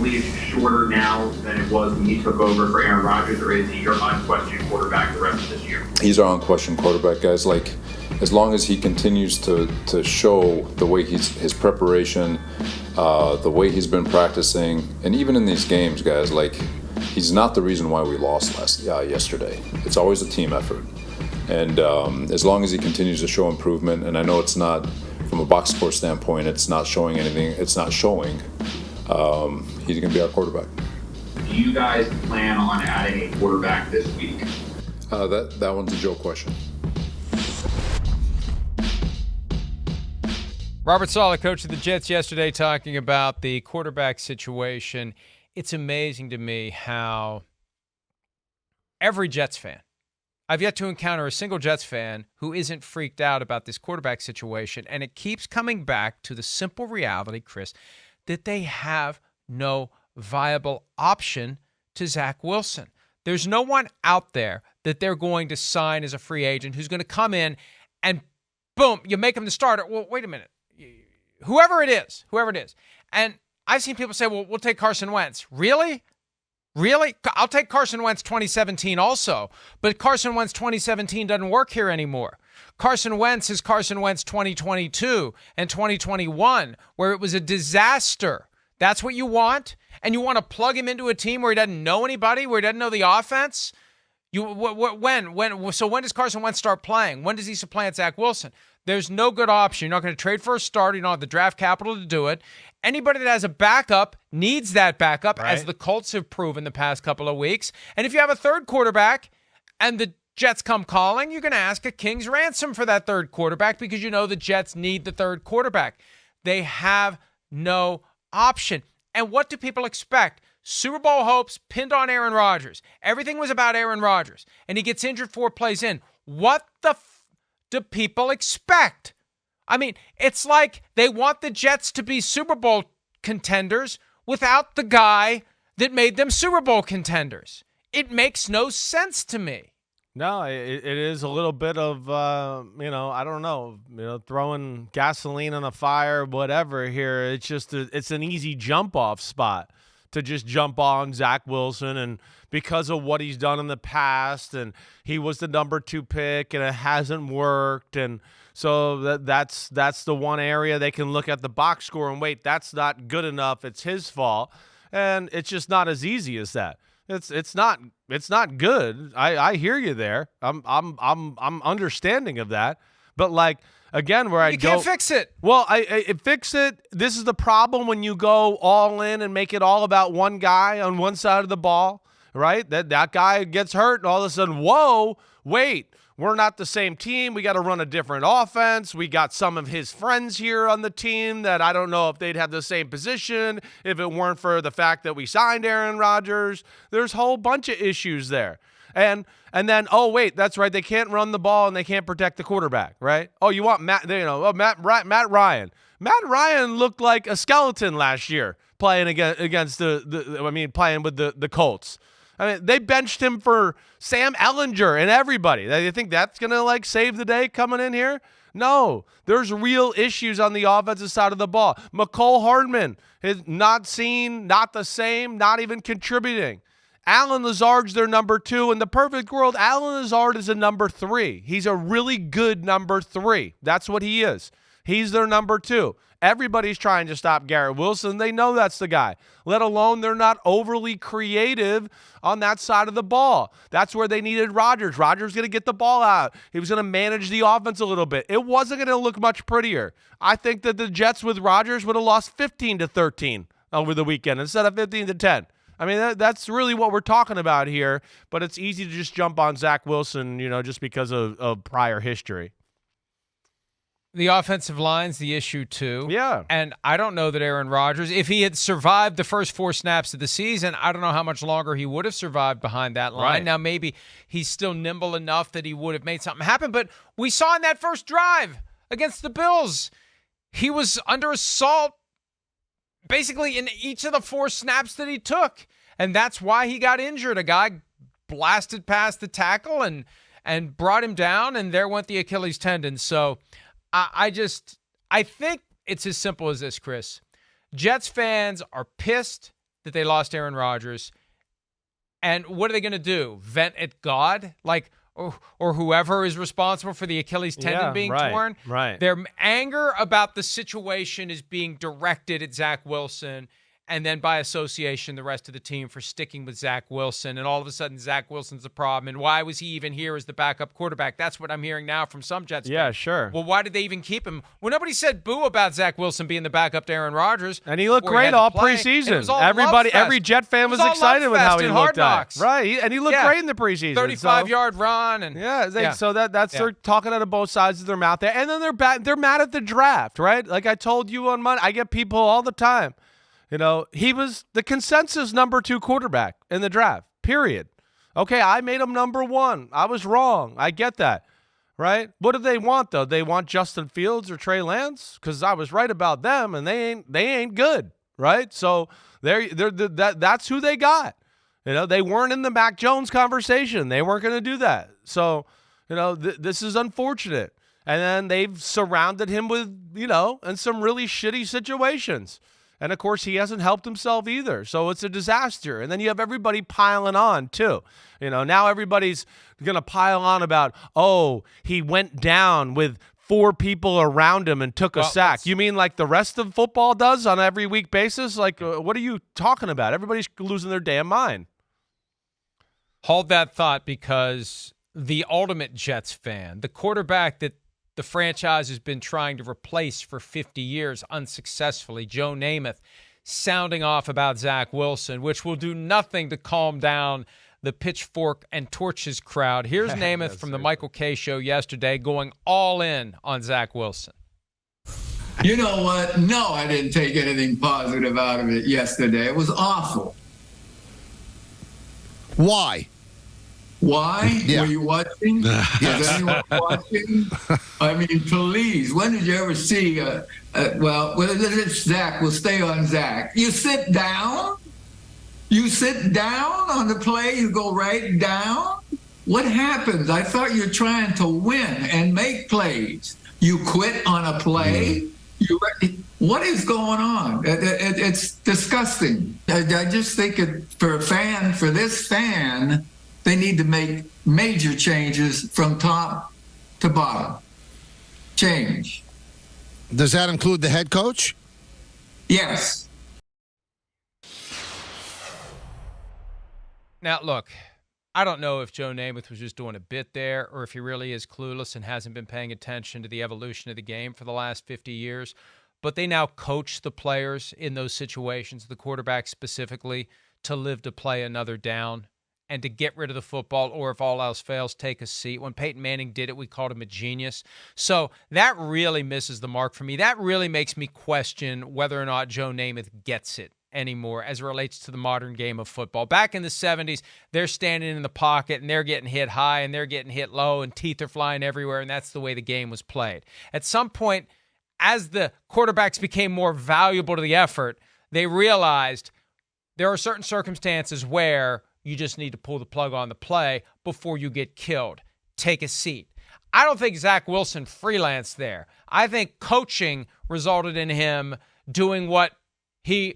leash shorter now than it was when he took over for Aaron Rodgers, or is he your unquestioned quarterback the rest of this year? He's our unquestioned quarterback, guys. Like, as long as he continues to show the way his preparation, the way he's been practicing, and even in these games, guys, like, he's not the reason why we lost yesterday. It's always a team effort. And as long as he continues to show improvement, and I know it's not, from a box score standpoint, it's not showing anything. It's not showing. He's going to be our quarterback. Do you guys plan on adding a quarterback this week? That one's a Joe question. Robert Saleh, coach of the Jets, yesterday talking about the quarterback situation. It's amazing to me how every Jets fan, I've yet to encounter a single Jets fan who isn't freaked out about this quarterback situation. And it keeps coming back to the simple reality, Chris, that they have no viable option to Zach Wilson. There's no one out there that they're going to sign as a free agent who's going to come in and boom, you make him the starter. Well, wait a minute. Whoever it is. And I've seen people say, well, we'll take Carson Wentz. Really? I'll take Carson Wentz 2017 also, but Carson Wentz 2017 doesn't work here anymore. Carson Wentz is Carson Wentz 2022 and 2021, where it was a disaster. That's what you want? And you want to plug him into a team where he doesn't know anybody, where he doesn't know the offense? When? So when does Carson Wentz start playing? When does he supplant Zach Wilson? There's no good option. You're not going to trade for a starter. You don't have the draft capital to do it. Anybody that has a backup needs that backup, right, as the Colts have proven the past couple of weeks. And if you have a third quarterback and the Jets come calling, you're going to ask a king's ransom for that third quarterback because you know the Jets need the third quarterback. They have no option. And what do people expect? Super Bowl hopes pinned on Aaron Rodgers. Everything was about Aaron Rodgers. And he gets injured 4 plays in. What the do people expect? I mean, it's like they want the Jets to be Super Bowl contenders without the guy that made them Super Bowl contenders. It makes no sense to me. No, it is a little bit of, I don't know, throwing gasoline on a fire, whatever here. It's just, it's an easy jump off spot to just jump on Zach Wilson, and because of what he's done in the past, and he was the number 2 pick and it hasn't worked. And so that's the one area they can look at the box score and wait, that's not good enough. It's his fault. And it's just not as easy as that. It's not good. I hear you there. I'm understanding of that. But like, again, where I go, you can't fix it. Well, I fix it. This is the problem when you go all in and make it all about one guy on one side of the ball, right? That guy gets hurt, and all of a sudden, whoa, wait, we're not the same team. We got to run a different offense. We got some of his friends here on the team that I don't know if they'd have the same position if it weren't for the fact that we signed Aaron Rodgers. There's a whole bunch of issues there. And then, oh, wait, that's right. They can't run the ball and they can't protect the quarterback, right? Oh, you want Matt Ryan. Matt Ryan looked like a skeleton last year playing against playing with the Colts. I mean, they benched him for Sam Ellinger and everybody. You think that's going to save the day coming in here? No, there's real issues on the offensive side of the ball. McCole Hardman is not seen, not the same, not even contributing. Allen Lazard's their number 2. In the perfect world, Allen Lazard is a number 3. He's a really good number 3. That's what he is. He's their number 2. Everybody's trying to stop Garrett Wilson. They know that's the guy. Let alone they're not overly creative on that side of the ball. That's where they needed Rodgers. Rodgers going to get the ball out. He was going to manage the offense a little bit. It wasn't going to look much prettier. I think that the Jets with Rodgers would have lost 15-13 over the weekend instead of 15-10. I mean, that's really what we're talking about here, but it's easy to just jump on Zach Wilson, just because of prior history. The offensive line's the issue, too. Yeah. And I don't know that Aaron Rodgers, if he had survived the first 4 snaps of the season, I don't know how much longer he would have survived behind that line. Right. Now, maybe he's still nimble enough that he would have made something happen, but we saw in that first drive against the Bills, he was under assault basically in each of the 4 snaps that he took. And that's why he got injured. A guy blasted past the tackle and brought him down, and there went the Achilles tendon. So I think it's as simple as this, Chris. Jets fans are pissed that they lost Aaron Rodgers. And what are they going to do? Vent at God? Like, or whoever is responsible for the Achilles tendon being torn? Right. Their anger about the situation is being directed at Zach Wilson, and then by association, the rest of the team for sticking with Zach Wilson. And all of a sudden, Zach Wilson's the problem. And why was he even here as the backup quarterback? That's what I'm hearing now from some Jets fans. Yeah, sure. Well, why did they even keep him? Well, nobody said boo about Zach Wilson being the backup to Aaron Rodgers. And he looked great all preseason. Every Jet fan was excited with how he looked at. Right. And he looked great in the preseason. 35-yard run. And so that's they're talking out of both sides of their mouth there. And then they're mad at the draft, right? Like I told you on Monday, I get people all the time. You know, he was the consensus number 2 quarterback in the draft, period. Okay, I made him number 1. I was wrong. I get that, right? What do they want, though? They want Justin Fields or Trey Lance? Because I was right about them, and they ain't good, right? So that's who they got. You know, they weren't in the Mac Jones conversation. They weren't going to do that. So, you know, this is unfortunate. And then they've surrounded him with, you know, and some really shitty situations. And, of course, he hasn't helped himself either. So it's a disaster. And then you have everybody piling on, too. You know, now everybody's going to pile on about, oh, he went down with 4 people around him and took a sack. You mean like the rest of football does on every week basis? Like, what are you talking about? Everybody's losing their damn mind. Hold that thought, because the ultimate Jets fan, the quarterback that the franchise has been trying to replace for 50 years unsuccessfully, Joe Namath, sounding off about Zach Wilson, which will do nothing to calm down the pitchfork and torches crowd. Here's Namath from the Michael Kay Show yesterday going all in on Zach Wilson. You know what? No, I didn't take anything positive out of it yesterday. It was awful. Why? Why? Yeah. Were you watching? Is anyone watching? I mean, please. When did you ever see, well, it's Zach. We'll stay on Zach. You sit down? You sit down on the play? You go right down? What happens? I thought you're trying to win and make plays. You quit on a play? What is going on? It's disgusting. I just think for this fan, they need to make major changes from top to bottom. Change. Does that include the head coach? Yes. Now, look, I don't know if Joe Namath was just doing a bit there or if he really is clueless and hasn't been paying attention to the evolution of the game for the last 50 years. But they now coach the players in those situations, the quarterback specifically, to live to play another down and to get rid of the football, or if all else fails, take a seat. When Peyton Manning did it, we called him a genius. So that really misses the mark for me. That really makes me question whether or not Joe Namath gets it anymore as it relates to the modern game of football. Back in the 70s, they're standing in the pocket and they're getting hit high and they're getting hit low and teeth are flying everywhere, and that's the way the game was played. At some point, as the quarterbacks became more valuable to the effort, they realized there are certain circumstances where you just need to pull the plug on the play before you get killed. Take a seat. I don't think Zach Wilson freelanced there. I think coaching resulted in him doing what he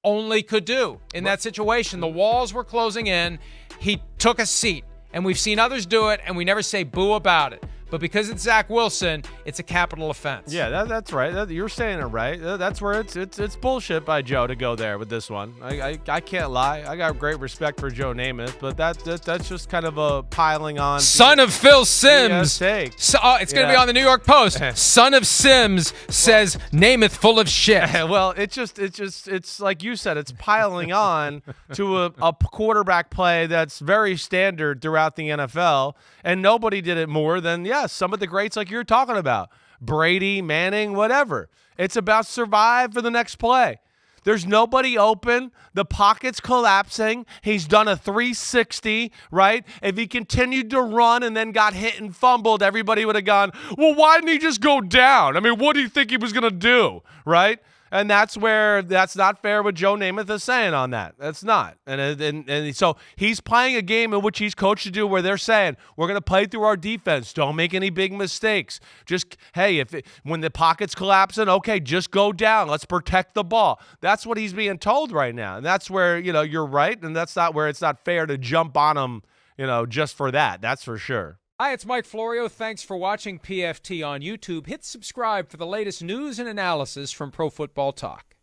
only could do in that situation. The walls were closing in. He took a seat, and we've seen others do it, and we never say boo about it. But because it's Zach Wilson, it's a capital offense. Yeah, that's right. You're saying it right. That's where it's bullshit by Joe to go there with this one. I can't lie. I got great respect for Joe Namath, but that's just kind of a piling on. Son of Phil Simms. It's going to be on the New York Post. Son of Simms says Namath full of shit. Well, it's like you said. It's piling on to a quarterback play that's very standard throughout the NFL, and nobody did it more than some of the greats like you're talking about. Brady, Manning, whatever. It's about survive for the next play. There's nobody open. The pocket's collapsing. He's done a 360, right? If he continued to run and then got hit and fumbled, everybody would have gone, well, why didn't he just go down? I mean, what do you think he was going to do, right? And that's where that's not fair what Joe Namath is saying on that. That's not. And so he's playing a game in which he's coached to do where they're saying, we're going to play through our defense. Don't make any big mistakes. Just, hey, when the pocket's collapsing, okay, just go down. Let's protect the ball. That's what he's being told right now. And that's where, you're right. And that's not where it's not fair to jump on him, just for that. That's for sure. Hi, it's Mike Florio. Thanks for watching PFT on YouTube. Hit subscribe for the latest news and analysis from Pro Football Talk.